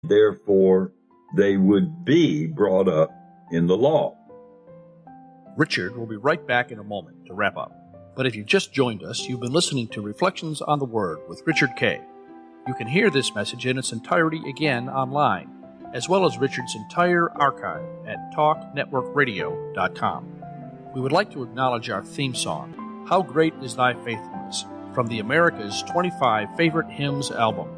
Therefore, they would be brought up in the law. Richard will be right back in a moment to wrap up. But if you've just joined us, you've been listening to Reflections on the Word with Richard Kay. You can hear this message in its entirety again online, as well as Richard's entire archive at talknetworkradio.com. We would like to acknowledge our theme song, How Great Is Thy Faithfulness, from the America's 25 Favorite Hymns album.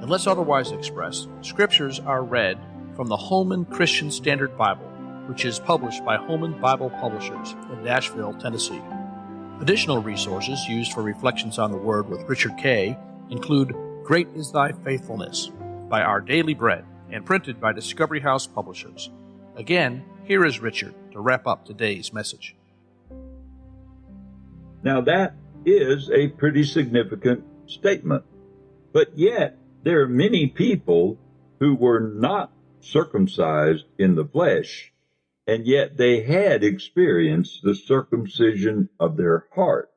Unless otherwise expressed, scriptures are read from the Holman Christian Standard Bible, which is published by Holman Bible Publishers in Nashville, Tennessee. Additional resources used for Reflections on the Word with Richard Kay include Great Is Thy Faithfulness by Our Daily Bread and printed by Discovery House Publishers. Again, here is Richard to wrap up today's message. Now that is a pretty significant statement, but yet there are many people who were not circumcised in the flesh, and yet they had experienced the circumcision of their heart.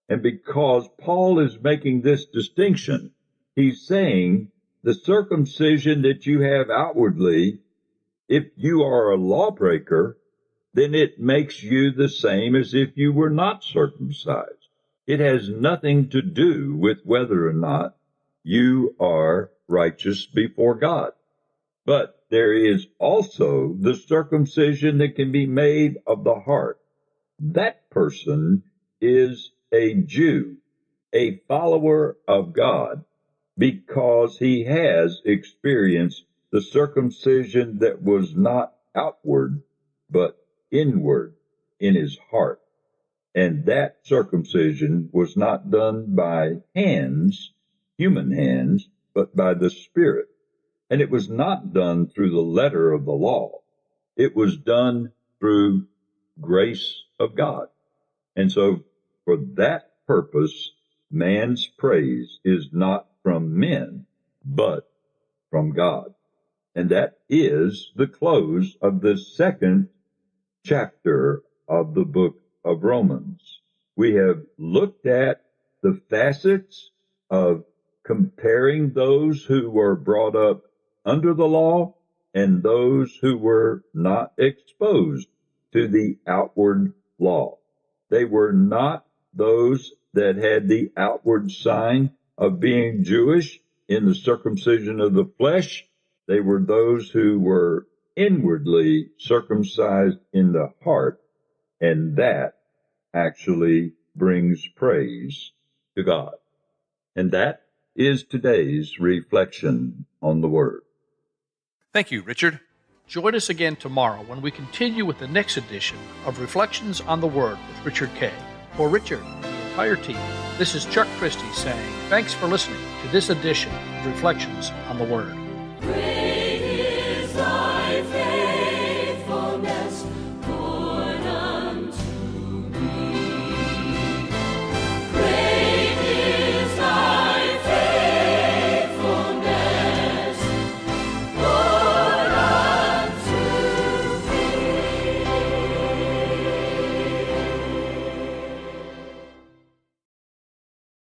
And because Paul is making this distinction, he's saying the circumcision that you have outwardly, if you are a lawbreaker, then it makes you the same as if you were not circumcised. It has nothing to do with whether or not you are righteous before God. But there is also the circumcision that can be made of the heart. That person is a Jew, a follower of God, because he has experienced the circumcision that was not outward, but inward in his heart. And that circumcision was not done by hands, human hands, but by the Spirit. And it was not done through the letter of the law. It was done through grace of God. And so for that purpose, man's praise is not from men, but from God. And that is the close of the second chapter of the book of Romans. We have looked at the facets of comparing those who were brought up under the law and those who were not exposed to the outward law. They were not those that had the outward sign of being Jewish in the circumcision of the flesh. They were those who were inwardly circumcised in the heart, and that actually brings praise to God. And that is today's reflection on the Word. Thank you, Richard. Join us again tomorrow when we continue with the next edition of Reflections on the Word with Richard Kay. For Richard and the entire team, this is Chuck Christie saying thanks for listening to this edition of Reflections on the Word.